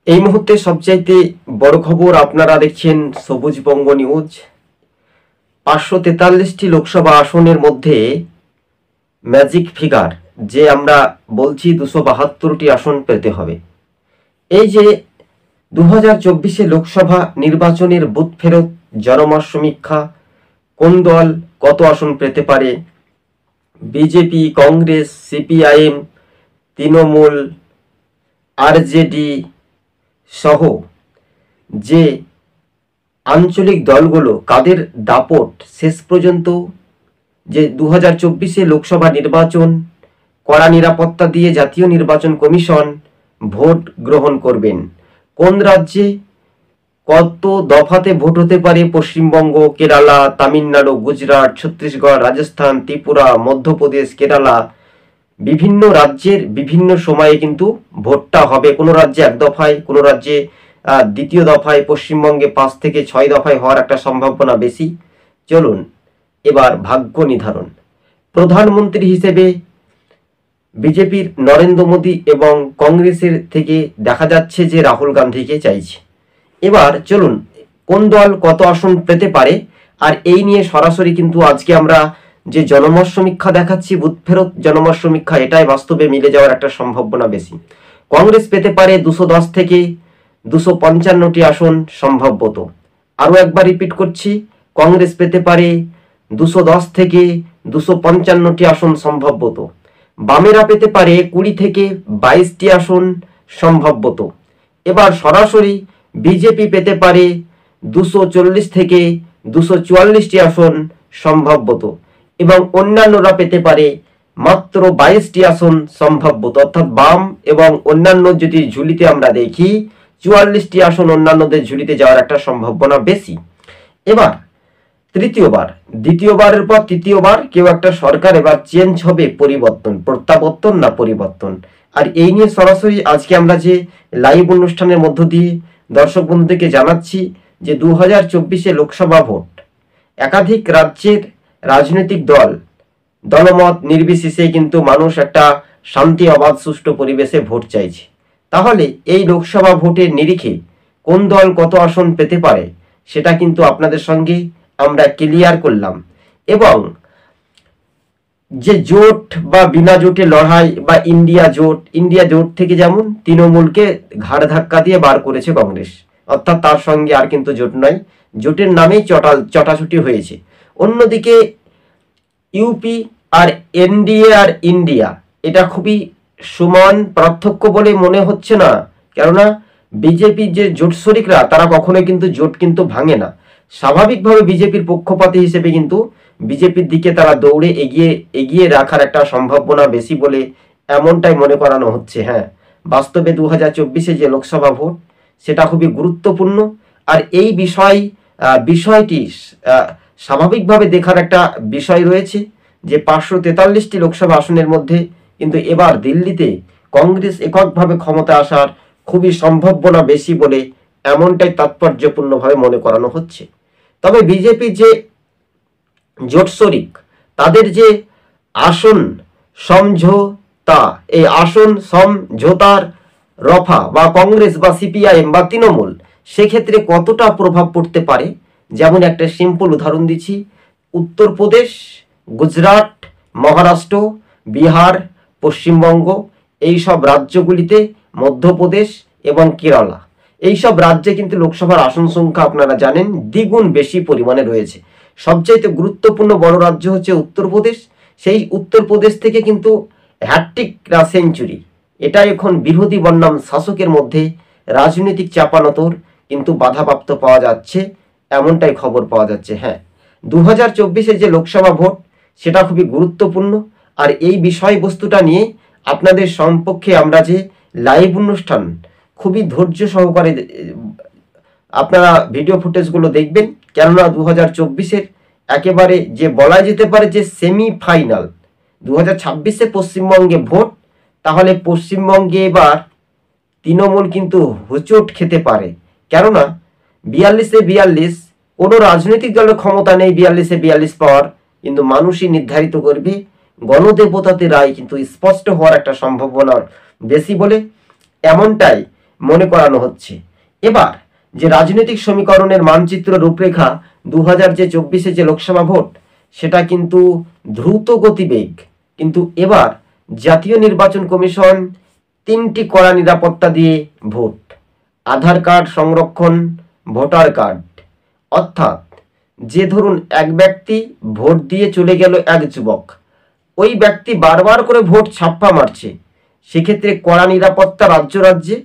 এই মুহূর্তে সবচাইতে বড় খবর আপনারা দেখছেন সবুজবঙ্গ নিউজ। 543টি লোকসভা আসনের মধ্যে ম্যাজিক ফিগার যে আমরা বলছি 272টি আসন পেতে হবে। এই যে 2024 লোকসভা নির্বাচনের বুথ ফেরত জনমত সমীক্ষা, কোন দল কত আসন পেতে পারে, BJP, Congress, CPIM, Trinamool, RJD সহ যে আঞ্চলিক দলগুলো কাদের দাপট শেষ পর্যন্ত যে 2024 লোকসভা নির্বাচন কড়া নিরাপত্তা দিয়ে জাতীয় নির্বাচন কমিশন ভোট গ্রহণ করবেন, কোন রাজ্যে কত দফাতে ভোট হতে পারে, পশ্চিমবঙ্গ, কেরালা, তামিলনাড়ু, গুজরাট, ছত্তিশগড়, রাজস্থান, ত্রিপুরা, মধ্যপ্রদেশ, কেরালা, বিভিন্ন রাজ্যের বিভিন্ন সময়ে কিন্তু ভোটটা হবে। কোনো রাজ্যে এক দফায়, কোনো রাজ্যে দ্বিতীয় দফায়, পশ্চিমবঙ্গে 5 থেকে 6 দফায় হওয়ার একটা সম্ভাবনা বেশি। চলুন এবার ভাগ্য নির্ধারণ। প্রধানমন্ত্রী হিসেবে বিজেপির নরেন্দ্র মোদী এবং কংগ্রেসের থেকে দেখা যাচ্ছে যে রাহুল গান্ধীকে চাইছে। এবার চলুন কোন দল কত আসন পেতে পারে, আর এই নিয়ে সরাসরি কিন্তু আজকে আমরা যে জনমত সমীক্ষা দেখাচ্ছি, বুথ ফেরত জনমত সমীক্ষা, এটাই বাস্তবে মিলে যাওয়ার একটা সম্ভাবনা বেশি। কংগ্রেস পেতে পারে 210 থেকে 255টি আসন সম্ভবত। আরও একবার রিপিট করছি, কংগ্রেস পেতে পারে 210 থেকে 255টি আসন সম্ভবত। বামেরা পেতে পারে 20 থেকে 22টি আসন সম্ভবত। এবার সরাসরি বিজেপি পেতে পারে 240 থেকে 244টি আসন সম্ভবত, এবং অন্যান্যরা পেতে পারে মাত্র 22টি আসন সম্ভবত। অর্থাৎ বাম এবং অন্যান্য যদি ঝুলিতে আমরা দেখি 44টি আসন অন্যান্যদের ঝুলিতে যাওয়ার একটা সম্ভাবনা বেশি। এবার তৃতীয়বার, দ্বিতীয়বারের পর তৃতীয়বার কেউ একটা সরকার এবার চেঞ্জ হবে, পরিবর্তন, প্রত্যাবর্তন না পরিবর্তন। আর এই নিয়ে সরাসরি আজকে আমরা যে লাইভ অনুষ্ঠানের মধ্য দিয়ে দর্শক বন্ধুদেরকে জানাচ্ছি যে 2024 লোকসভা ভোট একাধিক রাজ্যের রাজনৈতিক দল দলমত নির্বিশেষে কিন্তু মানুষ একটা শান্তি, অবাধ, সুষ্ঠু পরিবেশে ভোট চাইছে। তাহলে এই লোকসভা ভোটের নিরিখে কোন দল কত আসন পেতে পারে সেটা কিন্তু আপনাদের সঙ্গে আমরা ক্লিয়ার করলাম। এবং যে জোট বা বিনা জোটে লড়াই বা ইন্ডিয়া জোট থেকে যেমন তৃণমূলকে ঘাড় ধাক্কা দিয়ে বার করেছে কংগ্রেস, অর্থাৎ তার সঙ্গে আর কিন্তু জোট নয়, জোটের নামেই চটাছুটি হয়েছে। অন্যদিকে ইউপি আর এনডিএ আর ইন্ডিয়া, এটা খুবই সমান পার্থক্য বলে মনে হচ্ছে না, কেননা বিজেপির যে জোট শরিকরা তারা কখনোই কিন্তু জোট কিন্তু ভাঙে না। স্বাভাবিকভাবে বিজেপির পক্ষপাতী হিসেবে কিন্তু বিজেপির দিকে তারা দৌড়ে এগিয়ে রাখার একটা সম্ভাবনা বেশি বলে এমনটাই মনে করানো হচ্ছে। হ্যাঁ, বাস্তবে 2024 যে লোকসভা ভোট সেটা খুবই গুরুত্বপূর্ণ। আর এই বিষয়টি স্বাভাবিকভাবে দেখার একটা বিষয় রয়েছে যে 543টি লোকসভা আসনের মধ্যে কিন্তু এবার দিল্লিতে কংগ্রেস এককভাবে ক্ষমতা আসার খুবই সম্ভাবনা বেশি বলে এমনটাই তাৎপর্যপূর্ণভাবে মনে করানো হচ্ছে। তবে বিজেপি যে জোট শরিক তাদের যে আসন সমঝোতা, এই আসন সমঝোতার রফা বা কংগ্রেস বা সিপিআইএম বা তৃণমূল, সেক্ষেত্রে কতটা প্রভাব পড়তে পারে। যেমন একটা সিম্পল উদাহরণ দিচ্ছি, উত্তরপ্রদেশ, গুজরাট, মহারাষ্ট্র, বিহার, পশ্চিমবঙ্গ, এই সব রাজ্যগুলিতে, মধ্যপ্রদেশ এবং কেরালা, এই সব রাজ্যে কিন্তু লোকসভার আসন সংখ্যা আপনারা জানেন দ্বিগুণ বেশি পরিমাণে রয়েছে। সবচাইতে গুরুত্বপূর্ণ বড় রাজ্য হচ্ছে উত্তরপ্রদেশ। সেই উত্তরপ্রদেশ থেকে কিন্তু হ্যাট্রিক সেঞ্চুরি, এটা এখন বিরোধী বনাম শাসকের মধ্যে রাজনৈতিক চাপানোতর কিন্তু বাধাপ্রাপ্ত পাওয়া যাচ্ছে, এমনটাই খবর পাওয়া যাচ্ছে। হ্যাঁ, 2024 যে লোকসভা ভোট সেটা খুবই গুরুত্বপূর্ণ। আর এই বিষয়বস্তুটা নিয়ে আপনাদের সম্পর্কে আমরা যে লাইভ অনুষ্ঠান খুবই ধৈর্য সহকারে আপনারা ভিডিও ফুটেজগুলো দেখবেন, কেননা 2024 একেবারে যে বলা যেতে পারে যে সেমিফাইনাল। 2026 পশ্চিমবঙ্গে ভোট, তাহলে পশ্চিমবঙ্গে এবার তৃণমূল কিন্তু হোঁচট খেতে পারে, কেননা 42-42 কোনো রাজনৈতিক দলের ক্ষমতা নেই 42-42 পাওয়ার, কিন্তু মানুষই নির্ধারিত করবে। গণদেবতাতে রায় কিন্তু স্পষ্ট হওয়ার একটা সম্ভাবনা বেশি বলে এমনটাই মনে করানো হচ্ছে। এবার যে রাজনৈতিক সমীকরণের মানচিত্র রূপরেখা 2024 যে লোকসভা ভোট, সেটা কিন্তু দ্রুত গতিবেগ। কিন্তু এবার জাতীয় নির্বাচন কমিশন 3টি কড়া নিরাপত্তা দিয়ে ভোট, আধার কার্ড সংরক্ষণ, ভোটার কার্ড। অর্থাৎ যে ধরুন এক ব্যক্তি ভোট দিয়ে চলে গেল, এক যুবক, ওই ব্যক্তি বারবার করে ভোট ছাপ্পা মারছে, সেক্ষেত্রে কড়া নিরাপত্তা রাজ্য রাজ্যে।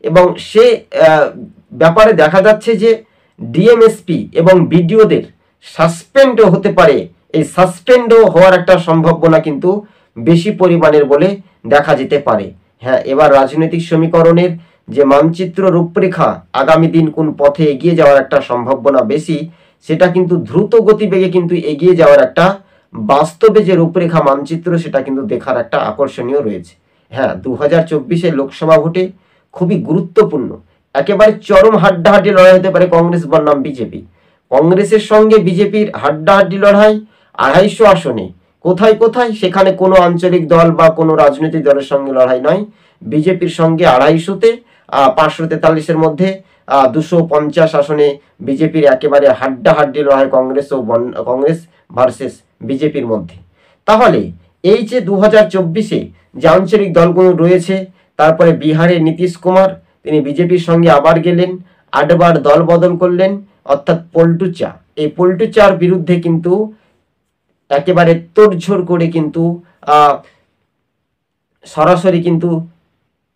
এবং সে ব্যাপারে দেখা যাচ্ছে যে ডিএমএসপি এবং বিডিওদের সাসপেন্ডও হতে পারে। এই সাসপেন্ডও হওয়ার একটা সম্ভাবনা কিন্তু বেশি পরিমাণের বলে দেখা যেতে পারে। হ্যাঁ, এবার রাজনৈতিক সমীকরণের যে মানচিত্র রূপরেখা আগামী দিন কোন পথে এগিয়ে যাওয়ার একটা সম্ভাবনা বেশি, সেটা কিন্তু দ্রুত গতিবেগে কিন্তু এগিয়ে যাওয়ার একটা বাস্তবে যে রূপরেখা মানচিত্র, সেটা কিন্তু দেখার একটা আকর্ষণীয় রয়েছে। হ্যাঁ, 2024 লোকসভা ভোটে খুবই গুরুত্বপূর্ণ, একেবারে চরম হাড্ডাহাড্ডি লড়াই হতে পারে কংগ্রেস বনাম বিজেপি। কংগ্রেসের সঙ্গে বিজেপির হাড্ডাহাড্ডি লড়াই 250 আসনে। কোথায় কোথায়? সেখানে কোনো আঞ্চলিক দল বা কোনো রাজনৈতিক দলের সঙ্গে লড়াই নয়, বিজেপির সঙ্গে 250-তে 543-এর মধ্যে 250 আসনে বিজেপির একেবারে হাড্ডাহাড্ডি লড়াই কংগ্রেস ভার্সেস বিজেপির মধ্যে। তাহলে এই যে 2024-এ যে আঞ্চলিক দলগুলো রয়েছে, তারপরে বিহারের নীতিশ কুমার, তিনি বিজেপির সঙ্গে আবার গেলেন, 8বার দল বদল করলেন, অর্থাৎ পল্টু চা। এই পল্টু চার বিরুদ্ধে কিন্তু একেবারে তোড়ঝোড় করে কিন্তু সরাসরি কিন্তু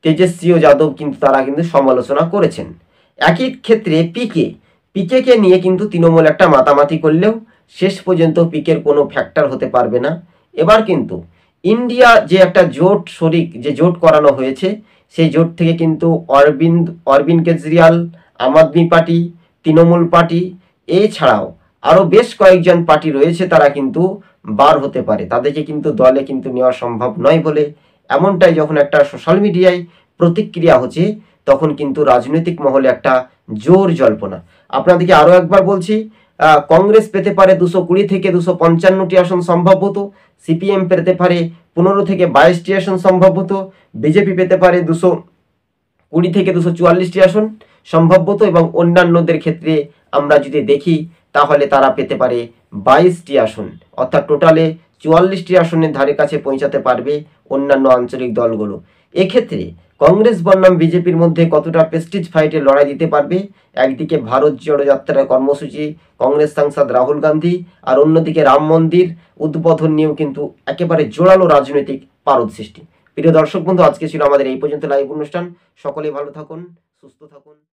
তেজস্বী ও যাদব কিন্তু তারা কিন্তু সমালোচনা করেছেন। একই ক্ষেত্রে পিকে নিয়ে কিন্তু তৃণমূল একটা মাতামাতি করলেও শেষ পর্যন্ত পিকের কোনো ফ্যাক্টর হতে পারবে না। এবার কিন্তু ইন্ডিয়া যে একটা জোট শরিক, যে জোট করানো হয়েছে, সেই জোট থেকে কিন্তু অরবিন্দ কেজরিওয়াল, আম আদমি পার্টি, তৃণমূল পার্টি, এছাড়াও আরো বেশ কয়েকজন পার্টি রয়েছে, তারা কিন্তু বার হতে পারে। তাদেরকে কিন্তু দলে কিন্তু নেওয়া সম্ভব নয় বলে এমনটাই যখন একটা সোশ্যাল মিডিয়ায় প্রতিক্রিয়া হচ্ছে, তখন কিন্তু রাজনৈতিক মহলে একটা জোর জল্পনা। আপনাদেরকে আরো একবার বলছি, কংগ্রেস পেতে পারে 220 থেকে 255টি আসন সম্ভবত, সিপিএম পেতে পারে 15 থেকে 22টি আসন সম্ভবত, বিজেপি পেতে পারে 220 থেকে 244টি আসন সম্ভবত, এবং অন্যান্যদের ক্ষেত্রে আমরা যদি দেখি তাহলে তারা পেতে পারে 22টি আসন। অর্থাৎ টোটালে 44টি আসনের ধারে কাছে পৌঁছাতে পারবে অন্যান্য আঞ্চলিক দলগুলো। এক্ষেত্রে কংগ্রেস বনাম বিজেপির মধ্যে কতটা প্রেস্টিজ ফাইটে লড়াই দিতে পারবে? একদিকে ভারত জোড়ো যাত্রার কর্মসূচি, কংগ্রেস সাংসদ রাহুল গান্ধী, আর অন্যদিকে রাম মন্দির উদ্বোধন নিয়েও কিন্তু একেবারে জোরালো রাজনৈতিক পারদ সৃষ্টি। প্রিয় দর্শক বন্ধু, আজকে ছিল আমাদের এই পর্যন্ত লাইভ অনুষ্ঠান। সকলেই ভালো থাকুন, সুস্থ থাকুন।